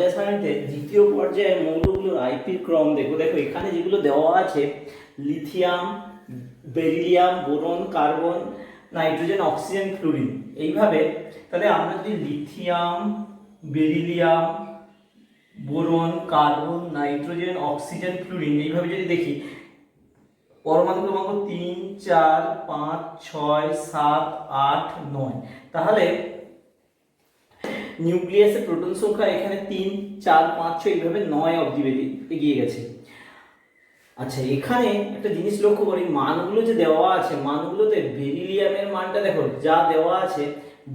পর্যায় সারণীতে দ্বিতীয় পর্যায়ে মৌলগুলোর আইপির ক্রম দেখো। এখানে যেগুলো দেওয়া আছে lithium, beryllium, boron, carbon, nitrogen, oxygen, fluorine, এইভাবে। তাহলে আমরা যদি lithium, beryllium, boron, carbon, nitrogen, oxygen, fluorine এইভাবে যদি দেখি, পরমাণু ক্রমাঙ্ক 3, 4, 5, 6, 7, 8, 9। তাহলে নিউক্লিয়াসের প্রোটন সংখ্যা এখানে 3, 4, 5, 6 এইভাবে 9 অবধি এগিয়ে গেছে। আচ্ছা, এখানে একটা জিনিস লক্ষ্য করি, মানগুলো যে দেওয়া আছে, মানগুলোতে বেরিলিয়ামের মানটা দেখো যা দেওয়া আছে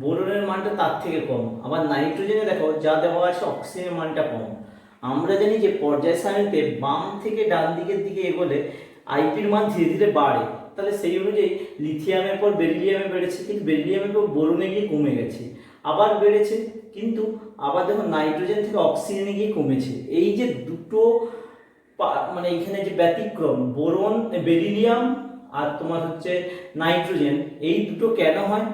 বোরনের মানটা তার থেকে কম, আবার নাইট্রোজেনে দেখো যা দেওয়া আছে অক্সিজেনের মানটা কম। আমরা জানি যে পর্যায় সারণীতে বাম থেকে ডান দিকের দিকে এগোলে আইপির মান ধীরে ধীরে বাড়ে। তাহলে সেই অনুযায়ী লিথিয়ামের পর বেরিলিয়ামে বেড়েছে, কিন্তু বেরিলিয়ামের পর বোরনে গিয়ে কমে গেছে, আবার বেড়েছে, কিন্তু আবার দেখো নাইট্রোজেন থেকে অক্সিজেনে গিয়ে কমেছে। এই যে দুটো মানে এখানে যে ব্যতিক্রম, বোরন, বেরিলিয়াম আর তোমার হচ্ছে নাইট্রোজেন, এই দুটো কেন হয়?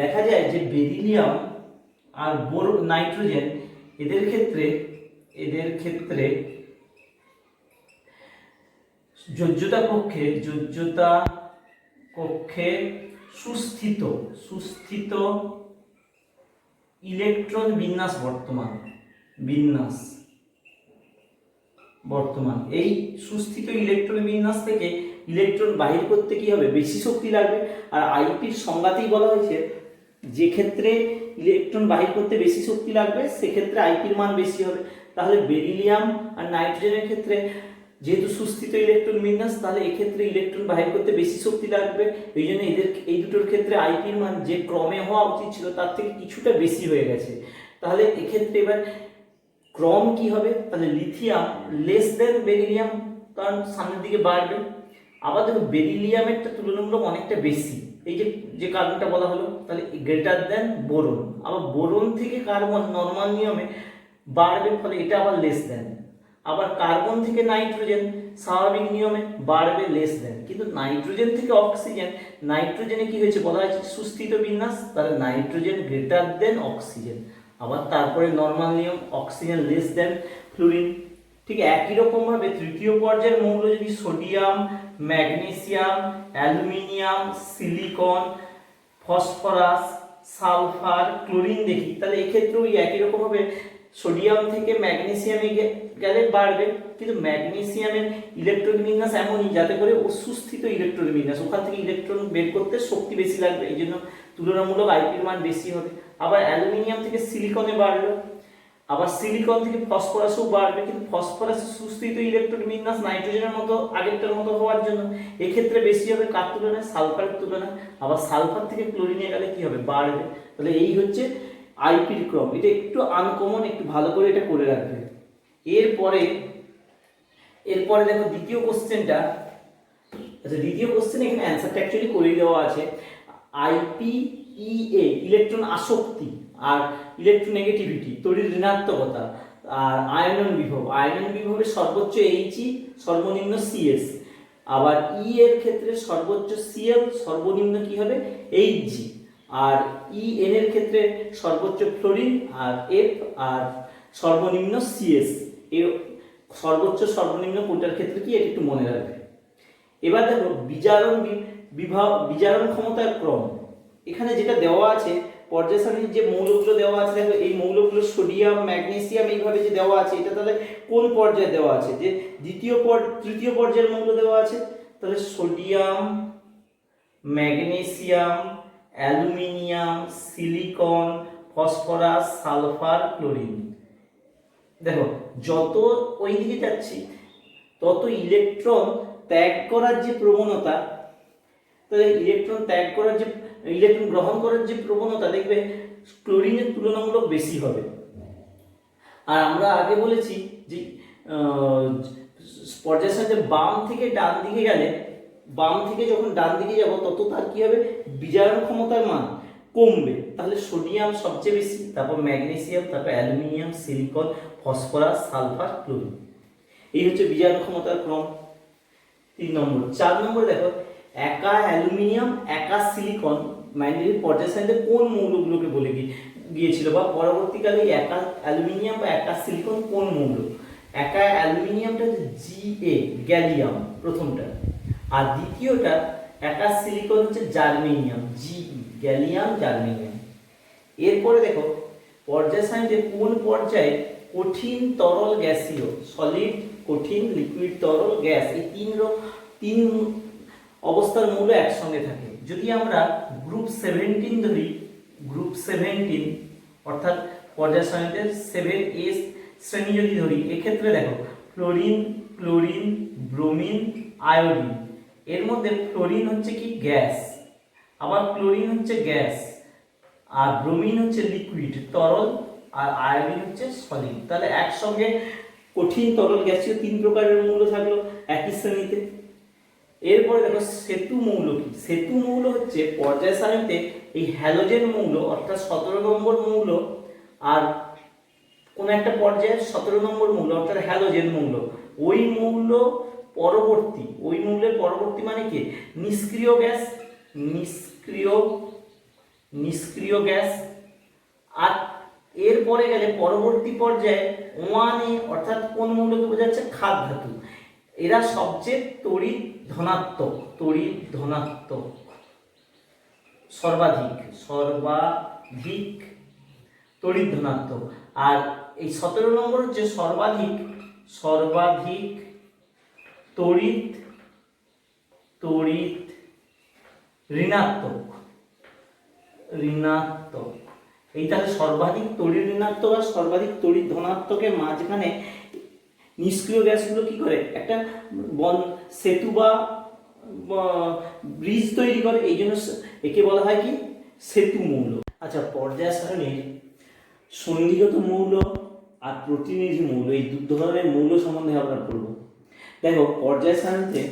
দেখা যায় যে বেরিলিয়াম আর নাইট্রোজেন এদের ক্ষেত্রে যোজ্যতা কক্ষে সুস্থিত ইলেকট্রন বিন্যাস বর্তমান এই সুস্থিত ইলেকট্রন বিন্যাস থেকে ইলেকট্রন বাহির করতে কি হবে? বেশি শক্তি লাগবে। আর আইপির সংজ্ঞাতেই বলা হয়েছে যে ক্ষেত্রে ইলেকট্রন বাহির করতে বেশি শক্তি লাগবে সেক্ষেত্রে আইপির মান বেশি হবে। তাহলে বেরিলিয়াম আর নাইট্রোজেনের ক্ষেত্রে যেহেতু সুস্থিত ইলেকট্রন বিন্যাস, তাহলে এক্ষেত্রে ইলেকট্রন বাহির করতে বেশি শক্তি লাগবে। এই জন্য এই দুটোর ক্ষেত্রে আইপির মান যে ক্রমে হওয়া উচিত ছিল তার থেকে কিছুটা বেশি হয়ে গেছে। তাহলে এক্ষেত্রে এবার ক্রম কি হবে? তাহলে লিথিয়াম লেস দেন বেরিলিয়াম, কারণ সামনের দিকে বাড়বে। আবার দেখো বেরিলিয়ামেরটা তুলনামূলক অনেকটা বেশি, এই যে কার্বনটা বলা হলো, তাহলে গ্রেটার দেন বোরন। আবার বোরন থেকে কার্বন নর্মাল নিয়মে বাড়বে, ফলে এটা আবার লেস দেন। আবার কার্বন থেকে নাইট্রোজেন স্বাভাবিক নিয়মে বাড়বে, লেস দেন। কিন্তু নাইট্রোজেন থেকে অক্সিজেন, নাইট্রোজেনে কি হয়েছে বলা হয়েছে সুস্থিত বিন্যাস, তাহলে নাইট্রোজেন গ্রেটার দেন অক্সিজেন। আবার তারপরে নর্মাল নিয়ম, অক্সিজেন লেস দেন ফ্লুরিন। ঠিক একই রকম ভাবে তৃতীয় পর্যায়ের মৌল যদি sodium, magnesium, aluminium, silicon, phosphorus, sulphur, chlorine দেখি, তাহলে এক্ষেত্রেও একই রকম ভাবে সোডিয়াম থেকে ম্যাগনেসিয়ামে গেলে বাড়বে, কিন্তু ম্যাগনেসিয়ামের ইলেকট্রন বিন্যাস এমনই যাতে করে ও সুস্থিত ইলেকট্রন বিন্যাস, ওখান থেকে ইলেকট্রন বের করতে শক্তি বেশি লাগবে, এই জন্য তুলনামূলক আইপির মান বেশি হবে। আবার অ্যালুমিনিয়াম থেকে সিলিকনে বাড়লো, আবার সিলিকন থেকে ফসফরাসও বাড়বে, কিন্তু ফসফরাসের সুস্থিত ইলেকট্রন বিন্যাস নাইট্রোজেনের মতো আগেরটার মতো হওয়ার জন্য এক্ষেত্রে বেশি হবে কার তুলনায়? সালফারের তুলনায়। আবার সালফার থেকে ক্লোরিনে গেলে কি হবে? বাড়বে। তাহলে এই হচ্ছে আইপির ক্রম। এটা একটু আনকমন, একটু ভালো করে এটা করে রাখবে। এরপরে দেখো দ্বিতীয় কোশ্চেনটা। আচ্ছা, দ্বিতীয় কোশ্চেন এখানে অ্যান্সারটা অ্যাকচুয়ালি করে দেওয়া আছে। আইপিইএ ইলেকট্রন আসক্তি আর ইলেকট্রন নেগেটিভিটি, তড়িৎ ঋণাত্মকতা আর আয়নন বিভবের সর্বোচ্চ এইচই, সর্বনিম্ন সিএস। আবার ই এর ক্ষেত্রে সর্বোচ্চ সিএল, সর্বনিম্ন কি হবে? এইচজি। আর ইএন এর ক্ষেত্রে সর্বোচ্চ ফ্লোরিন আর এফ, আর সর্বনিম্ন সিএস। এর সর্বোচ্চ সর্বনিম্ন কোনটার ক্ষেত্রে কি, এটা একটু মনে রাখবে। এবার দেখো বিজারণ ক্ষমতার ক্রম। এখানে যেটা দেওয়া আছে পর্যায় সারণীর যে মৌলগুলো দেওয়া আছে, দেখো এই মৌলগুলো সোডিয়াম, ম্যাগনেসিয়াম এইভাবে যে দেওয়া আছে, এটা তাহলে কোন পর্যায়ে দেওয়া আছে? যে তৃতীয় পর্যায়ের মৌল দেওয়া আছে, তাহলে sodium, magnesium, aluminium, silicon, phosphorus, sulphur, chlorine. দেখো যত ওই দিকে যাচ্ছি তত ইলেকট্রন ত্যাগ করার যে প্রবণতা, তাহলে ইলেকট্রন গ্রহণ করার যে প্রবণতা দেখবে ক্লোরিনের তুলনামূলক বেশি হবে। আর আমরা আগে বলেছি যে পর্যায়ের সাথে বাম থেকে ডান দিকে গেলে, বাম থেকে যখন ডান দিকে যাব তত তার কি হবে? বিজারণ ক্ষমতার মান কমবে। তাহলে সোডিয়াম সবচেয়ে বেশি, তারপর ম্যাগনেসিয়াম, তারপর aluminium, silicon, phosphorus, sulphur, chlorine. এই হচ্ছে বিজারণ ক্ষমতার ক্রম। 3 নম্বর। 4 নম্বর দেখো একা অ্যালুমিনিয়াম, একা সিলিকন ম্যাগনেটিক পর্যায় সারণীতে কোন মৌলগুলোকে বলে কি? গিয়েছিল, বা পরবর্তীকালে একা অ্যালুমিনিয়াম বা একা সিলিকন কোন মৌল? একা অ্যালুমিনিয়ামটা হচ্ছে Ga গ্যালিয়াম প্রথমটা, আর দ্বিতীয়টা একা সিলিকন হচ্ছে জার্মেনিয়াম Ge গ্যালিয়াম জার্মেনিয়াম। এরপরে দেখো পর্যায় সারণীতে কোন পর্যায়ে কঠিন তরল গ্যাসীয় সলিড, কঠিন লিকুইড তরল গ্যাস, এই তিন অবস্থার মৌল একসঙ্গে থাকে। যদি আমরা গ্রুপ 17 ধরি, গ্রুপ 17 অর্থাৎ পর্যায় সারণীতে 7s শ্রেণী যদি ধরি, এক্ষেত্রে দেখো ফ্লোরিন, ক্লোরিন, ব্রোমিন, আয়োডিন। এর মধ্যে ফ্লোরিন হচ্ছে কি গ্যাস, আবার ক্লোরিন হচ্ছে গ্যাস, আর ব্রোমিন হচ্ছে লিকুইড তরল, আর আয়োডিন হচ্ছে সলিড। তাহলে একসঙ্গে কঠিন তরল গ্যাসীয় 3 প্রকারের মৌল থাকলো একই শ্রেণীতে। এরপরে দেখো সেতু মৌল কি? সেতু মৌল হচ্ছে পর্যায় সারণীতে এই হ্যালোজেন মৌল অর্থাৎ 17 নম্বর মৌল, আর কোন একটা পর্যায়ে 17 নম্বর মৌল অর্থাৎ হ্যালোজেন মৌল, ওই মৌলের পরবর্তী মানে কি নিষ্ক্রিয় গ্যাস, নিষ্ক্রিয় গ্যাস। আর এরপরে গেলে পরবর্তী পর্যায়ে 1a অর্থাৎ কোন মৌলকে বোঝাচ্ছে? ক্ষার ধাতু। এরা সবচেয়ে তড়িৎ ধনাত্মক সর্বাধিক তড়িৎ ধনাত্মক। আর এই 17 নম্বর হচ্ছে সর্বাধিক তড়িৎ ঋণাত্মক। এই তাহলে সর্বাধিক তড়িৎ ঋণাত্মক আর সর্বাধিক তড়িৎ ধনাত্মকের মাঝখানে নিষ্ক্রিয় গ্যাসগুলো কি করে? একটা সেতু বা ব্রিজ তৈরি করে, এই জন্য একে বলা হয় কি সেতু মৌল। আচ্ছা, পর্যায় সারণীর সন্ধিগত মৌল আর প্রতিনিধি মৌল, এই দু ধরনের মৌল সম্বন্ধে আমরা পড়ব। দেখো পর্যায় সারণীতে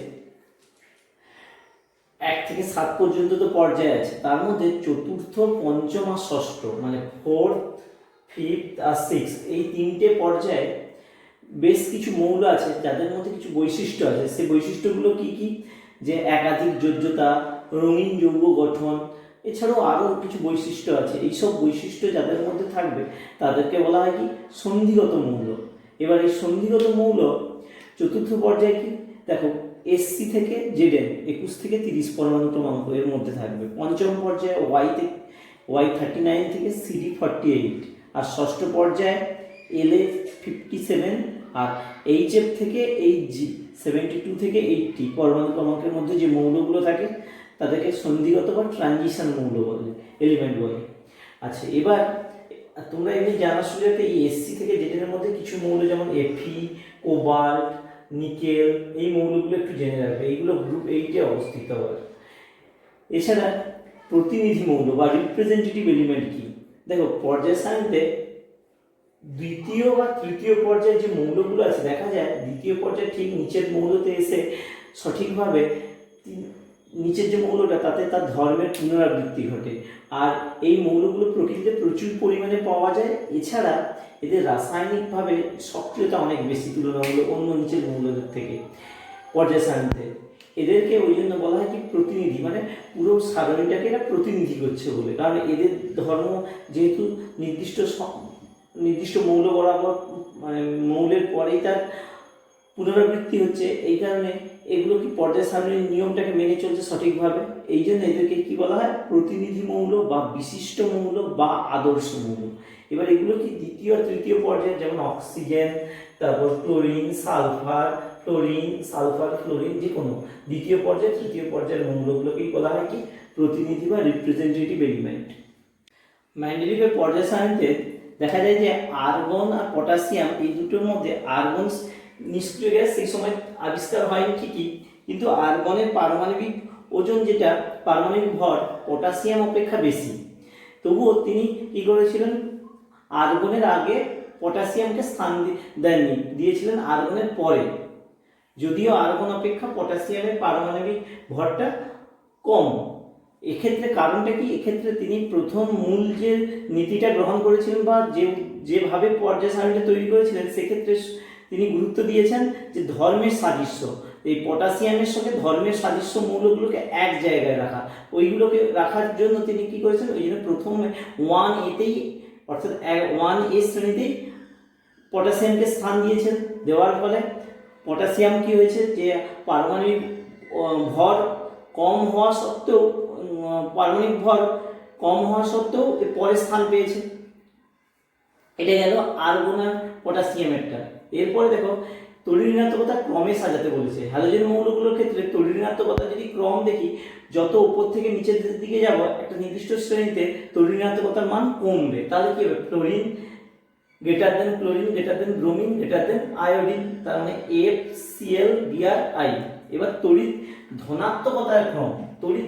1 থেকে 7 পর্যন্ত তো পর্যায় আছে, তার মধ্যে চতুর্থ, পঞ্চম আর ষষ্ঠ মানে 4th, 5th আর 6th, এই 3টে পর্যায়ে বেশ কিছু মৌল আছে যাদের মধ্যে কিছু বৈশিষ্ট্য আছে। সেই বৈশিষ্ট্যগুলো কি কি? যে একাধিক যোজ্যতা, রঙিন যৌগ গঠন, এছাড়াও আরও কিছু বৈশিষ্ট্য আছে। এইসব বৈশিষ্ট্য যাদের মধ্যে থাকবে তাদেরকে বলা হয় কি সন্ধিগত মৌল। এবার এই সন্ধিগত মৌল চতুর্থ পর্যায়ে কি দেখো Sc থেকে Zn 21 থেকে 30 পরমাণু ক্রমাঙ্ক এর মধ্যে থাকবে। পঞ্চম পর্যায়ে Y39 থেকে CD48, আর ষষ্ঠ পর্যায়ে La 57 আর HF থেকে Hg 72 থেকে 80 পরমাণু ক্রমাঙ্কের মধ্যে যে মৌলগুলো থাকে তাদেরকে সন্ধিগত বা ট্রানজিশন মৌল বলে, এলিমেন্ট বলে। আচ্ছা, এবার তোমরা এমনি জানার সুবিধাতে এই Sc থেকে Zn এর মধ্যে কিছু মৌল যেমন Fe, কোবাল্ট, নিকেল, এই মৌলগুলো একটু জেনে রাখবে, এইগুলো গ্রুপ 8-এ অবস্থিত হয়। এছাড়া প্রতিনিধি মৌল বা রিপ্রেজেন্টেটিভ এলিমেন্ট কি? দেখো পর্যায় সারণীতে দ্বিতীয় বা তৃতীয় পর্যায়ে যে মৌলগুলো আছে, দেখা যায় দ্বিতীয় পর্যায়ে ঠিক নিচের মৌলতে এসে সঠিকভাবে নিচের যে মৌলটা তাতে তার ধর্মের পুনরাবৃত্তি ঘটে, আর এই মৌলগুলো প্রকৃতিতে প্রচুর পরিমাণে পাওয়া যায়। এছাড়া এদের রাসায়নিকভাবে সক্রিয়তা অনেক বেশি তুলনামূলক অন্য নিচের মৌলদের থেকে। পর্যায় সারণীতে এদেরকে ওই জন্য বলা হয় কি প্রতিনিধি, মানে পুরো সারণীটাকে এরা প্রতিনিধি করছে বলে, কারণ এদের ধর্ম যেহেতু নির্দিষ্ট মৌল বরাবর মানে মৌলের পরেই তার পুনরাবৃত্তি হচ্ছে, এই কারণে এগুলো কি পর্যায় সারণীর নিয়মটাকে মেনে চলছে সঠিকভাবে। এই জন্য এদেরকে কি বলা হয়? প্রতিনিধি মৌল বা বিশিষ্ট মৌল বা আদর্শ মৌল। এবার এগুলো কি দ্বিতীয় আর তৃতীয় পর্যায়ে, যেমন অক্সিজেন, তারপর ক্লোরিন, সালফার, ফ্লোরিন, যে কোনো দ্বিতীয় পর্যায়ে তৃতীয় পর্যায়ের মৌলগুলোকেই বলা হয় কি প্রতিনিধি বা রিপ্রেজেন্টেটিভ এলিমেন্ট। ম্যান্ডেলিভের পর্যায় সারণীতে দেখা যায় যে আর্গন আর পটাশিয়াম, এই দুটোর মধ্যে আর্গন নিষ্ক্রিয় গ্যাস সেই সময় আবিষ্কার হয়নি ঠিকই, কিন্তু আর্গনের পারমাণবিক ওজন যেটা পারমাণবিক ভর পটাশিয়াম অপেক্ষা বেশি, তবুও তিনি কি করেছিলেন? আর্গনের আগে পটাশিয়ামকে স্থান দেননি, দিয়েছিলেন আর্গনের পরে, যদিও আর্গন অপেক্ষা পটাশিয়ামের পারমাণবিক ভরটা কম। এক্ষেত্রে কারণটা কি? এক্ষেত্রে তিনি প্রথম মূল যে নীতিটা গ্রহণ করেছিলেন বা যেভাবে পর্যায় সারণীটা তৈরি করেছিলেন, সেক্ষেত্রে তিনি গুরুত্ব দিয়েছেন যে ধর্মের সাদৃশ্য, এই পটাশিয়ামের সঙ্গে ধর্মের সাদৃশ্য মৌলগুলোকে এক জায়গায় রাখা, ওইগুলোকে রাখার জন্য তিনি কি করেছেন? ওই জন্য প্রথমে 1a-তেই অর্থাৎ 1A শ্রেণীতেই পটাশিয়ামকে স্থান দিয়েছেন। দেওয়ার ফলে পটাশিয়াম কি হয়েছে, যে পারমাণবিক ভর কম হওয়া সত্ত্বেও পারমাণবিক ভর কম হওয়া সত্ত্বেও পরে স্থান পেয়েছে। এটা গেল আর্গন আর পটাশিয়ামেরটা। এরপরে দেখো তড়িৎ ঋণাত্মকতা ক্রমে সাজাতে বলেছে। হ্যালোজেন মৌলগুলোর ক্ষেত্রে তড়িৎ ঋণাত্মকতা যদি ক্রম দেখি, যত উপর থেকে নিচের দিকে যাব একটা নির্দিষ্ট শ্রেণীতে তড়িৎ ঋণাত্মকতার মান কমবে। তাহলে কি হবে, chlorine greater than chlorine greater than bromine greater than iodine, তার মানে FCl/Br(I). এবার তড়িৎ ধনাত্মকতার ক্রম, তড়িৎ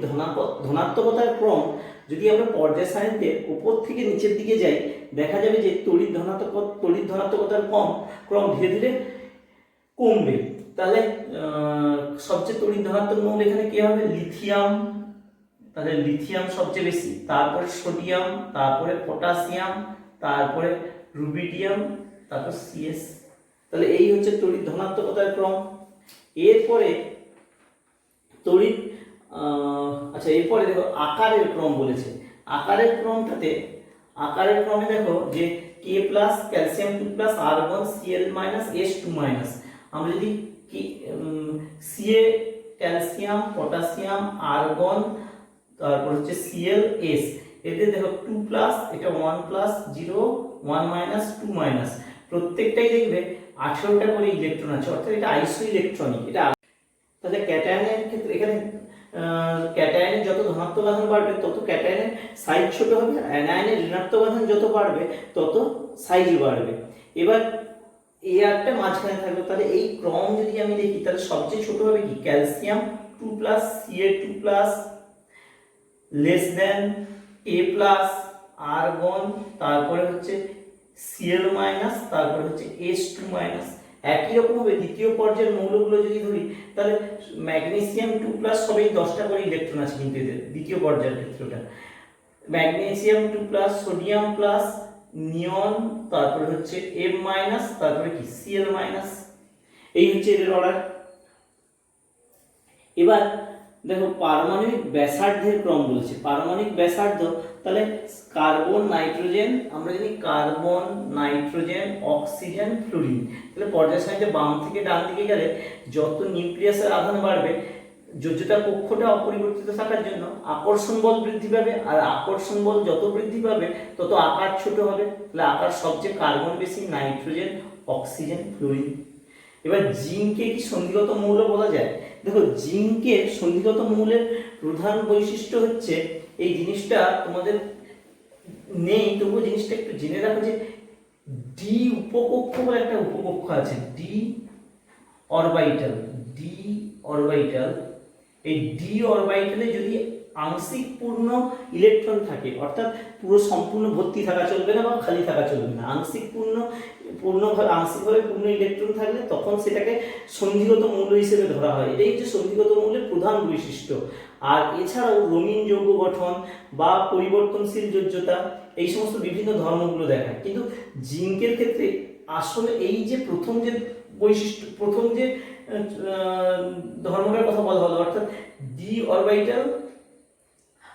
ধনাত্মকতার ক্রম যদি আমরা পর্যায় সারণীতে উপর থেকে নিচের দিকে যাই, দেখা যাবে যে তড়িৎ ধনাত্মকতার ক্রম ধীরে ধীরে কমবে। তাহলে সবচেয়ে তড়িৎ ধনাত্মক মৌল এখানে কি হবে, লিথিয়াম। তাহলে লিথিয়াম সবচেয়ে বেশি, তারপরে সোডিয়াম, তারপরে পটাশিয়াম, তারপরে রুবিডিয়াম, তারপর CS। তাহলে এই হচ্ছে তড়িৎ ধনাত্মকতার ক্রম। এরপরে তড়িৎ এরপরে দেখো আকারের ক্রম বলেছে। আকারের ক্রমে দেখো যে K+, ক্যালসিয়াম 2+, আর্গন Cl-S2-। আমরা যদি Ca ক্যালসিয়াম, পটাশিয়াম, আর্গন, তারপর হচ্ছে Cl(S), এতে দেখো 2+, এটা 1+, 0, 1-, 2-। প্রত্যেকটাই দেখবে 18টা করে ইলেকট্রন আছে, অর্থাৎ এটা আইসো ইলেকট্রনিক। এটা তাহলে ক্যাটায়নের ক্ষেত্রে এখানে ক্যাটায়নের যত ধনাত্মক আধান বাড়বে তত ক্যাটায়নের সাইজ ছোট হবে, আর অ্যানায়নের ঋণাত্মক আধান যত বাড়বে তত সাইজ বাড়বে। এবার এই একটা মাঝখানে থাকবে। তাহলে এই ক্রম যদি আমি দেখি, তাহলে সবচেয়ে ছোট হবে কি, calcium 2+, Ca2+, less than A+, argon, তারপরে হচ্ছে Cl-, তারপরে হচ্ছে S2-। একই রকম ভাবে দ্বিতীয় পর্যায়ের মৌলগুলো যদি ধরি, তাহলে ম্যাগনেসিয়াম 2+, সবই 10টা করে ইলেকট্রন আছে কিন্তু এদের দ্বিতীয় পর্যায়ের ক্ষেত্রটা। ম্যাগনেসিয়াম 2+, সোডিয়াম প্লাস, নিয়ন, তারপরে হচ্ছে M-, তারপরে কি Cl-। এই হচ্ছে এদের অর্ডার। এবার দেখো পারমাণবিক ব্যাসার্ধের ক্রম বলছে। পারমাণবিক ব্যাসার্ধ, তাহলে কার্বন, নাইট্রোজেন, আমরা জানি কার্বন, নাইট্রোজেন, অক্সিজেন, ফ্লোরিন। তাহলে পর্যায় সারণীতে বাম থেকে ডান দিকে গেলে যত নিউক্লিয়াসের আধান বাড়বে, যোজ্যতা কক্ষটা অপরিবর্তিত থাকার জন্য আকর্ষণ বল বৃদ্ধি পাবে, আর আকর্ষণ বল যত বৃদ্ধি পাবে তত আকার ছোট হবে। তাহলে আকার সবচেয়ে কার্বন বেশি, নাইট্রোজেন, অক্সিজেন, ফ্লোরিন। এবার জিঙ্ককে কি সন্ধিগত মৌল বলা যায়? দেখো জিঙ্কের সন্ধিগত মৌলের প্রধান বৈশিষ্ট্য হচ্ছে, এই জিনিসটা তোমাদের নেই তবুও জিনিসটা একটু জেনে রাখো, যে ডি উপকক্ষ বলে একটা উপকক্ষ আছে, ডি অরবিটাল। এই ডি অরবিটালে যদি আংশিক পূর্ণ ইলেকট্রন থাকে, অর্থাৎ পুরো সম্পূর্ণ ভর্তি থাকা চলবে না বা খালি থাকা চলবে না, আংশিকভাবে পূর্ণ ইলেকট্রন থাকলে তখন সেটাকে সন্ধিগত মৌল হিসেবে ধরা হয়। এটাই হচ্ছে সন্ধিগত মৌলের প্রধান বৈশিষ্ট্য। আর এছাড়াও রঙিন যৌগ গঠন বা পরিবর্তনশীল যোজ্যতা, এই সমস্ত বিভিন্ন ধর্মগুলো দেখায়। কিন্তু জিঙ্কের ক্ষেত্রে আসলে এই যে প্রথম যে ধর্মটার কথা বলা হলো, অর্থাৎ ডি অরবিটাল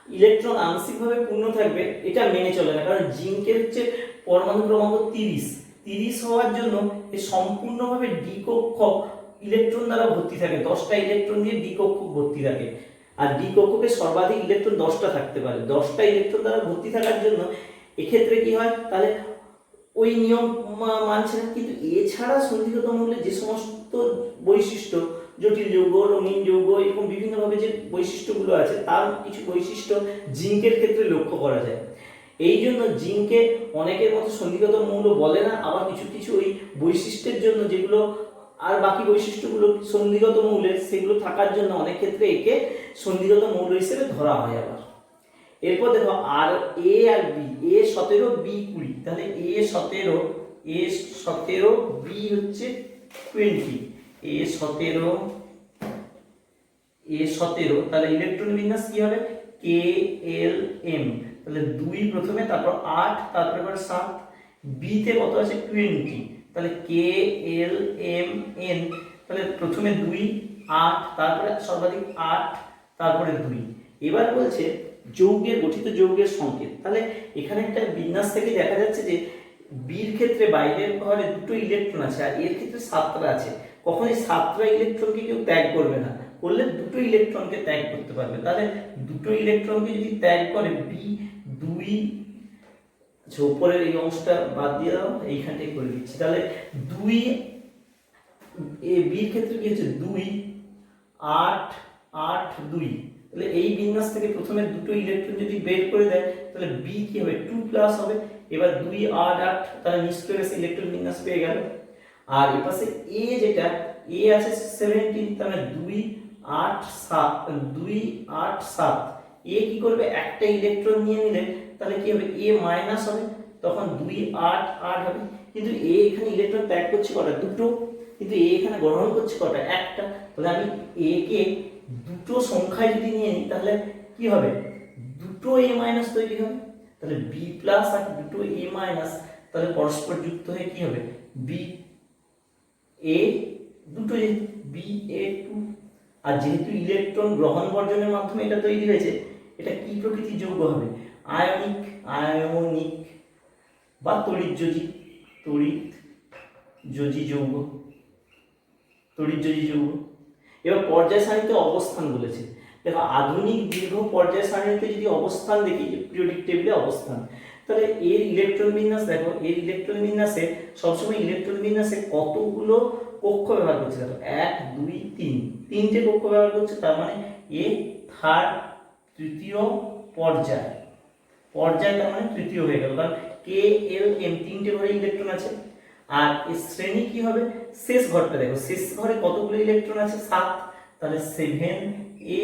ইলেকট্রন আংশিকভাবে পূর্ণ থাকবে, এটা মেনে চলে না। কারণ জিঙ্কের হচ্ছে পরমাণু ক্রমাঙ্ক 30 হওয়ার জন্য এই সম্পূর্ণভাবে ডি কক্ষক ইলেকট্রন দ্বারা ভর্তি থাকে। 10টা ইলেকট্রন দিয়ে ডি কক্ষক ভর্তি থাকে, আর ডি কক্ষকে সর্বাধিক ইলেকট্রন 10টা থাকতে পারে। 10টা ইলেকট্রন দ্বারা ভর্তি থাকার জন্য এক্ষেত্রে কি হয়, তাহলে ওই নিয়ম মানছে না। কিন্তু এছাড়া সন্ধিগত মৌলের যে সমস্ত বৈশিষ্ট্য, জটিল যৌগ, রঙিন যৌগ, এরকম বিভিন্নভাবে যে বৈশিষ্ট্যগুলো আছে, তার কিছু বৈশিষ্ট্য জিঙ্কের ক্ষেত্রে লক্ষ্য করা যায়। এই জন্য জিঙ্কে অনেকের মতো সন্ধিগত মৌল বলে না, আবার কিছু কিছু ওই বৈশিষ্ট্যের জন্য, যেগুলো আর বাকি বৈশিষ্ট্যগুলো সন্ধিগত মৌলের, সেগুলো থাকার জন্য অনেক ক্ষেত্রে একে সন্ধিগত মৌল হিসেবে ধরা হয়। আবার এরপর দেখো আর এ আর বি, A17 B20, তাহলে A17 B হচ্ছে 20, A17 তাহলে ইলেকট্রন বিন্যাস কি হবে, KLM। তাহলে 2 প্রথমে, তারপর 8, তারপর আবার 7। বি তে কত আছে, 20, তাহলে KLMN। তাহলে প্রথমে 2, 8, তারপরে সর্বাধিক 8, তারপরে 2। এবার বলছে যৌগের গঠিত যৌগের সংকেত। তাহলে এখানে একটা বিন্যাস থেকে দেখা যাচ্ছে যে বির ক্ষেত্রে বাইরের ঘরে দুটো ইলেকট্রন আছে আর এর ক্ষেত্রে 7টা আছে। কখনোই 7টা ইলেকট্রনকে কেউ ত্যাগ করবে না, করলে দুটো ইলেকট্রনকে ত্যাগ করতে পারবে। তাহলে দুটো ইলেকট্রনকে যদি ত্যাগ করে বি 2, উপরের এই অংশটা বাদ দিয়ে দাও, এইখানটাই করে দিচ্ছি। তাহলে 2 বির ক্ষেত্রে কি হচ্ছে 2 8 8 2। তাহলে এই বিন্যাস থেকে প্রথমে দুটো ইলেকট্রন যদি বের করে দেয় তাহলে বি কি হবে 2+ হবে। এবার 2 8 8, তাহলে নিশ্চয়ই গেছে ইলেকট্রন বিন্যাস পেয়ে গেল। আর এই পাশে এ যেটা এ আছে 17, তাহলে 2 8 7 2 8 7। এ কি করবে একটা ইলেকট্রন নিয়ে নিলে তাহলে কি হবে এ মাইনাস হবে, তখন 2 8 8 হবে। কিন্তু এ এখানে ইলেকট্রন ত্যাগ করছে কটা, দুটো, কিন্তু এ এখানে গ্রহণ করছে কটা, একটা। তাহলে আমি এ কে দুটো সংখ্যায় যদি নিয়ে নিই তাহলে কি হবে দুটো এ মাইনাস তৈরি হবে। তাহলে বি প্লাস আর দুটো এ মাইনাস, তাহলে পরস্পর যুক্ত হয়ে কি হবে বি এ, দুটো বি এ 2। আর যেহেতু ইলেকট্রন গ্রহণ বর্জনের মাধ্যমে এটা তৈরি হয়েছে, এটা কি প্রকৃতির যৌগ হবে আয়নিক, আয়নিক বা তড়িৎযোজী, তড়িৎযোজী যৌগ, তড়িৎযোজী যৌগ। এবার পর্যায় সারণীতে অবস্থান বলেছে। দেখো আধুনিক দীর্ঘ পর্যায় সারণীতে যদি অবস্থান দেখি, পিরিয়ডিক টেবিলে অবস্থান, তাহলে এর ইলেকট্রন বিন্যাস দেখো, এর ইলেকট্রন বিন্যাসে সবসময় ইলেকট্রন বিন্যাসে কতগুলো কক্ষ ব্যবহার করছে, দেখো 1 2 3, তিনটে কক্ষ ব্যবহার করছে। তার মানে এ থার্ড, তৃতীয় পর্যায়, পর্যায় তার মানে তৃতীয় হয়ে গেল, কারণ কে এল এম তিনটে ঘরে ইলেকট্রন আছে। আর এই শ্রেণী কি হবে শেষ ঘরটা দেখো, শেষ ঘরে কতগুলো ইলেকট্রন আছে 7, তাহলে 7 এ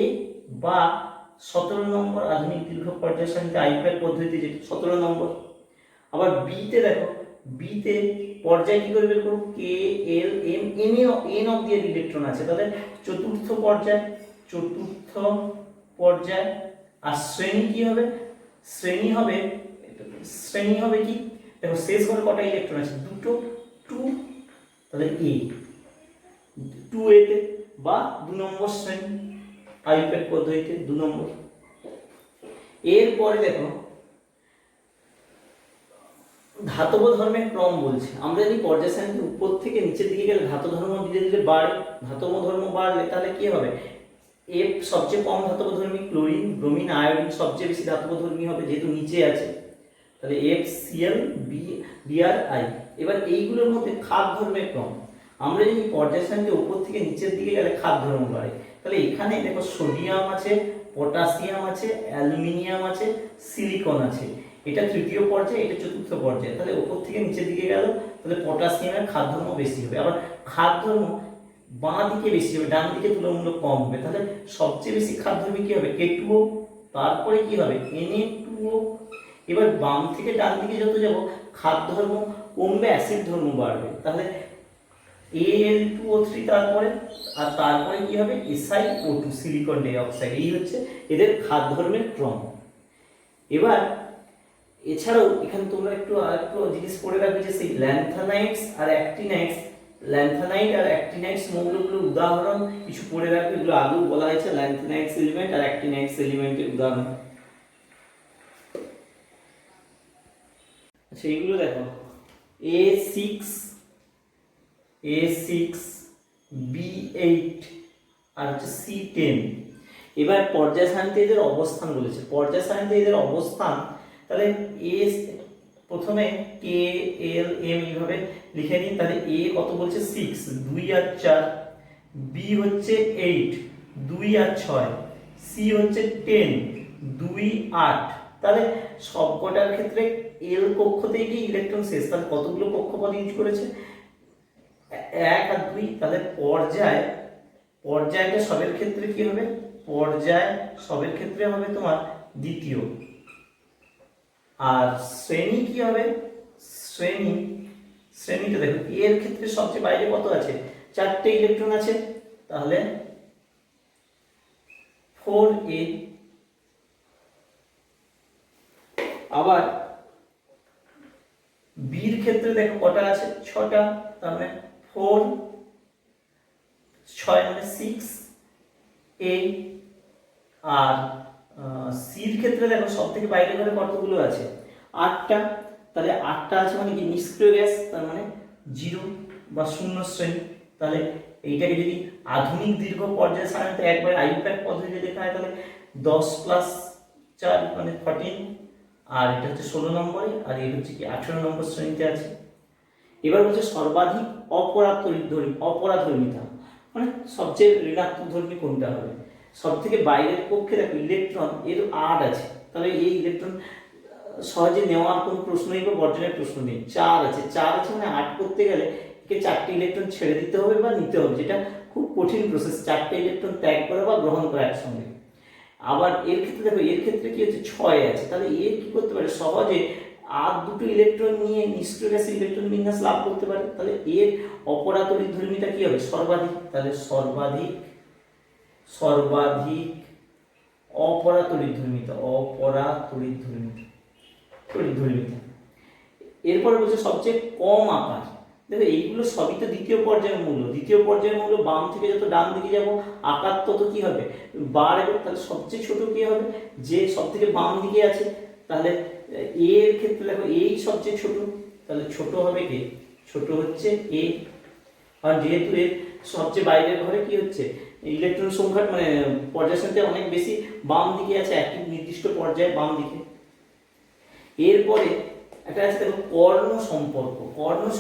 বা 17 নম্বর আধুনিক দীর্ঘ পর্যায় সারণীতে আইপ্যাক পদ্ধতি যেটা 17 নম্বর। আবার বি তে দেখো, বি তে পর্যায় কি করে বের করব কে এল এম এম এন অবধি এর ইলেকট্রন আছে, তাহলে চতুর্থ পর্যায়, চতুর্থ পর্যায়। আর শ্রেণী কি হবে, শ্রেণী হবে, শ্রেণী হবে কি দেখো শেষ ঘরে কটা ইলেকট্রন আছে দুটো 2, তাহলে এ 2 এ তে বা 2 নম্বর শ্রেণী আইপ্যাক পদ্ধতিতে 2 নম্বর। এরপরে দেখো ধাতব ধর্মের ক্রম বলছে। আমরা যদি পর্যায় সারণীতে উপর থেকে নিচের দিকে গেলে ধাতব ধর্ম ধীরে ধীরে বাড়ে, ধাতব ধর্ম বাড়লে তাহলে কি হবে এফ সবচেয়ে কম ধাতব ধর্মী, ক্লোরিন ব্রোমিন আয়োডিন সবচেয়ে বেশি ধাতব ধর্মী হবে যেহেতু নিচে আছে, তাহলে F Cl B Br I. এবার এইগুলোর মধ্যে খাদ ধর্মের ক্রম, আমরা যদি পর্যায় সারণীতে উপর থেকে নিচের দিকে গেলে খাদ ধর্ম বাড়ে। তাহলে এখানে দেখো সোডিয়াম আছে, পটাশিয়াম আছে, অ্যালুমিনিয়াম আছে, সিলিকন আছে। এটা তৃতীয় পর্যায়ে, এটা চতুর্থ পর্যায়ে। তাহলে উপর থেকে নিচের দিকে গেল তাহলে পটাশিয়ামের খাদ ধর্ম বেশি হবে। আবার খাদ ধর্ম বাঁ দিকে বেশি হবে, ডান দিকে তুলনামূলক কম হবে। তাহলে সবচেয়ে বেশি খাদ ধর্মী কি হবে K2O, তারপরে কি হবে Na2O। এবার বাম থেকে ডান দিকে যত যাব খাদ ধর্ম কমবে, অ্যাসিড ধর্ম বাড়বে। তাহলে Al2O3 তারপরে, আর তারপরে কি হবে SiO2 সিলিকন ডাই অক্সাইড। এই হচ্ছে এদের খাদ ধর্মের ক্রম। এবার এছাড়াও এখানে তোমরা আরেকটু জিনিস পড়ে রাখবে যে সেই ল্যান্থানাইটস আর অ্যাক্টিনাইটস, ল্যান্থানাইট আর অ্যাক্টিনাইটস মৌলগুলোর উদাহরণ কিছু পড়ে রাখবে। এগুলো আগেও বলা হয়েছে, ল্যান্থানাইটস এলিমেন্ট আর অ্যাক্টিনাইটস এলিমেন্টের উদাহরণ। আচ্ছা এইগুলো দেখো A6 B8 আর হচ্ছে C10। এবার পর্যায় সারণীতে এদের অবস্থান বলেছে, পর্যায় সারণীতে এদের অবস্থান, তাহলে এ প্রথমে কে এল এম এইভাবে লিখে নিন। তাহলে এ কত বলছে 6 2 আর 4, বি হচ্ছে 8 2 আর 6, সি হচ্ছে 10 2 8। তাহলে সবকটার ক্ষেত্রে এল কক্ষতেই কি ইলেকট্রন শেষ, তাহলে কতগুলো কক্ষপথ ইউজ করেছে 1 আর 2। তাহলে পর্যায়টা সবের ক্ষেত্রে কি হবে, পর্যায় সবের ক্ষেত্রে হবে তোমার দ্বিতীয়। আর শ্রেণী কি হবে, শ্রেণীটা দেখো এর ক্ষেত্রে সবচেয়ে বাইরে কত আছে 4টে ইলেকট্রন আছে, তাহলে 4A। আবার বির ক্ষেত্রে দেখো কটা আছে 6টা, তার মানে 4 6 মানে 6A। আর সির ক্ষেত্রে দেখো সব থেকে বাইরের ঘরে কতগুলো আছে, 8টা। তাহলে 8টা আছে মানে কি নিষ্ক্রিয় গ্যাস, তার মানে 0 বা শূন্য শ্রেণী। তাহলে এইটাকে যদি আধুনিক দীর্ঘ পর্যায় সারণীতে একবার আইইউপ্যাক পদ্ধতিতে লেখা হয় তাহলে 10 + 4 মানে 14, আর এটা হচ্ছে 16 নম্বরে, আর এই হচ্ছে কি 18 নম্বর শ্রেণীতে আছে। এবার হচ্ছে সর্বাধিক অপরাধর্মিতা, মানে সবচেয়ে ঋণাত্মক ধর্মী কোনটা হবে। সব থেকে বাইরের পক্ষে দেখো ইলেকট্রন এর 8 আছে, তাহলে এই ইলেকট্রন সহজে নেওয়ার কোনো প্রশ্নই বা বর্জনের প্রশ্ন নেই। 4 আছে, 4 আছে মানে 8 করতে গেলে একে 4টে ইলেকট্রন ছেড়ে দিতে হবে বা নিতে হবে, যেটা খুব কঠিন প্রসেস, 4টে ইলেকট্রন ত্যাগ করা বা গ্রহণ করা একসঙ্গে। আবার এর ক্ষেত্রে দেখো, এর ক্ষেত্রে কি হচ্ছে 6 আছে, তাহলে এর কি করতে পারে সহজে আর দুটো ইলেকট্রন নিয়ে নিষ্ক্রিয় গ্যাসের ইলেকট্রন বিন্যাস লাভ করতে পারে। তাহলে এর অপরাতড়িৎ ধর্মিতা কি হবে, সর্বাধিক। তাহলে সর্বাধিক অপরাতড়িৎ ধর্মিতা, এরপরে বলছে সবচেয়ে কম আকার। দেখো এইগুলো সবই তো দ্বিতীয় পর্যায়ের মৌল, দ্বিতীয় পর্যায়ের মৌল বাম থেকে যত ডান দিকে যাব আকার তত কি হবে বাড়বে। তাহলে সবচেয়ে ছোট কি হবে, যে সব থেকে বাম দিকে আছে। তাহলে এর ক্ষেত্রে দেখো এই সবচেয়ে ছোট, তাহলে ছোট হবে কে, ছোট হচ্ছে এ। আর যেহেতু এর সবচেয়ে বাইরের ঘরে কি হচ্ছে ইলেকট্রন সংখ্যা মানে পর্যায়ের সাথে অনেক বেশি বাম দিকে আছে, একটি নির্দিষ্ট পর্যায়ে বাম দিকে। এরপরে একটা আছে দেখো কর্ণ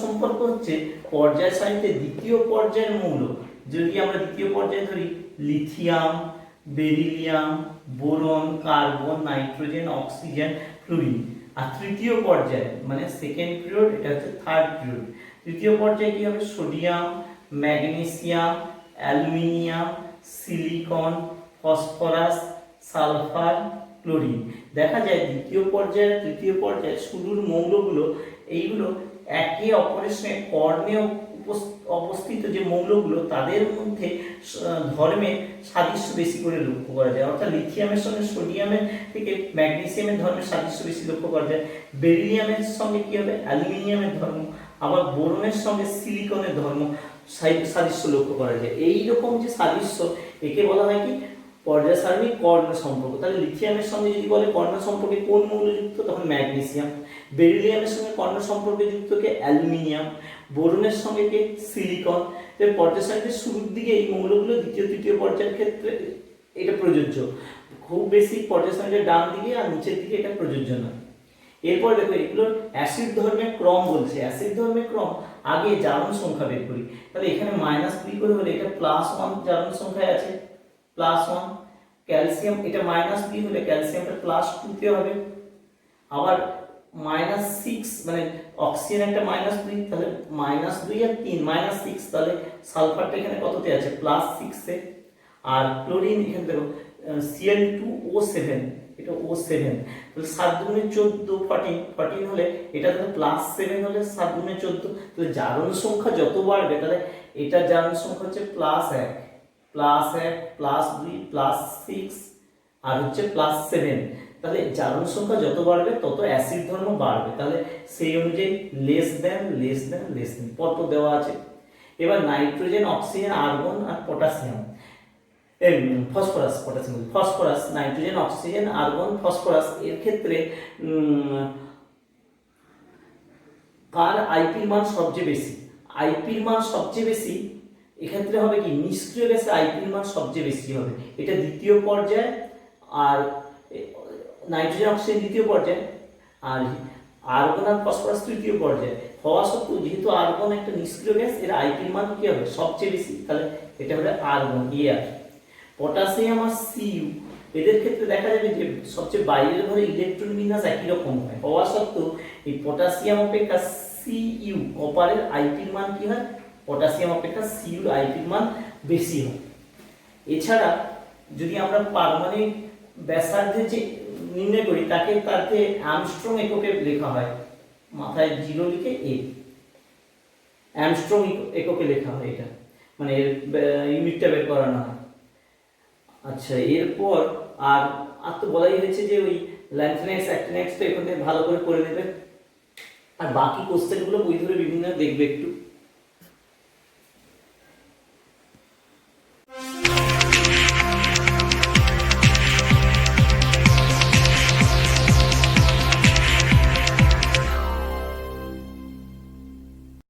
সম্পর্ক হচ্ছে পর্যায় সারণীতে দ্বিতীয় পর্যায়ের মৌল। যদি আমরা দ্বিতীয় পর্যায়ে ধরি lithium, beryllium, boron, carbon, nitrogen, oxygen, fluorine. আর তৃতীয় পর্যায়ে মানে সেকেন্ড পিরিয়ড, এটা হচ্ছে থার্ড পিরিয়ড। তৃতীয় পর্যায়ে কি হবে, sodium, magnesium, aluminium, silicon, phosphorus, sulphur, chlorine. দেখা যায় দ্বিতীয় পর্যায়ে তৃতীয় পর্যায়ে শুরুর মৌলগুলো এইগুলো একে অপরের সঙ্গে কর্ণে অবস্থিত যে মৌলগুলো তাদের মধ্যে ধর্মের সাদৃশ্য বেশি করে লক্ষ্য করা যায়। অর্থাৎ লিথিয়ামের সঙ্গে সোডিয়ামের থেকে ম্যাগনেসিয়ামের ধর্মের সাদৃশ্য বেশি লক্ষ্য করা যায়, বেরিলিয়ামের সঙ্গে কি হবে অ্যালুমিনিয়ামের ধর্ম, আবার বোরনের সঙ্গে সিলিকনের ধর্ম সাদৃশ্য লক্ষ্য করা যায়। এইরকম যে সাদৃশ্য একে বলা হয় কি পর্যায় সারণী কর্ণ সম্পর্ক। তাহলে লিথিয়ামের সঙ্গে যদি বলে কর্ণ সম্পর্কে কোন মৌল যুক্ত, তখন ম্যাগনেসিয়াম। বেরিলিয়ামের সঙ্গে কর্ণ সম্পর্কে যুক্ত কে অ্যালুমিনিয়াম। বোরনের সঙ্গে কে সিলিকন। পর্যায় সারণীর শুরুর দিকে এই মৌলগুলো দ্বিতীয় তৃতীয় পর্যায়ের ক্ষেত্রে এটা প্রযোজ্য, খুব বেশি পর্যায় সারণীর ডান দিকে আর নিচের দিকে এটা প্রযোজ্য নয়। এরপর দেখো এগুলোর অ্যাসিড ধর্মের ক্রম বলছে। অ্যাসিড ধর্মের ক্রম আগে জারণ সংখ্যা বের করি। তাহলে এখানে -2 করে হলে এটা +1 জারণ সংখ্যায় আছে, +1। ক্যালসিয়াম এটা -2 হলে ক্যালসিয়ামটা +2 তে হবে। আবার -6 মানে অক্সিজেন একটা -2, তাহলে -2 আর 3 -6, তাহলে সালফারটা এখানে কততে আছে +6 এ। আর ক্লোরিন এখানে দেখো Cl2O7, এটা O7, তাহলে 7 × 14 14 হলে এটা তাহলে +7 হলে 7 × 14, তাহলে জারণ সংখ্যা যত বাড়বে তাহলে এটা জারণ সংখ্যা হচ্ছে +1 +2 +6 আর হচ্ছে +7। তাহলে জারণ সংখ্যা যত বাড়বে তত অ্যাসিড ধর্ম বাড়বে, তাহলে সেই অনুযায়ী লেস দেন পরপর দেওয়া আছে। এবার নাইট্রোজেন, অক্সিজেন, আর্গন আর potassium phosphorus, nitrogen, oxygen, argon, phosphorus এর ক্ষেত্রে কার আইপির মান সবচেয়ে বেশি? আইপির মান সবচেয়ে বেশি এক্ষেত্রে হবে কি নিষ্ক্রিয় গ্যাসের আইপির মান সবচেয়ে বেশি হবে, এটা দ্বিতীয় পর্যায়ে। আর নাইট্রোজেন, অক্সিজেন দ্বিতীয় পর্যায়ে, আর আর্গন আর ফসফরাস তৃতীয় পর্যায়ে হওয়া সত্ত্বেও যেহেতু আর্গন একটা নিষ্ক্রিয় গ্যাস, এর আইপির মান কি হবে সবচেয়ে বেশি, তাহলে এটা হবে আর্গন। পটাশিয়াম আর সিইউ এদের ক্ষেত্রে দেখা যাবে যে সবচেয়ে বাইরের ঘরে ইলেকট্রন বিন্যাস একই রকম হয়, হওয়া সত্ত্বেও এই পটাশিয়াম অপেক্ষা সিইউ অপারের আইপির মান কি হয়, পটাশিয়াম অপেক্ষা সিইউ আইপির মান বেশি হয়। এছাড়া যদি আমরা পারমাণবিক ব্যাসার্ধের যে নির্ণয় করি তাকে তাতে আর্মস্ট্রং এককে লেখা হয়, মাথায় 0 লিখে এ আর্মস্ট্রং এককে লেখা হয়, এটা মানে ইউনিটটা বের করানো হয়। আচ্ছা এরপর আর তো বলাই হয়েছে যে ওই ল্যান্থনেক্স অ্যাক্টিনেক্স তো এখান থেকে ভালো করে নেবে, আর বাকি কোশ্চেনগুলো বই ধরে বিভিন্ন দেখবে একটু।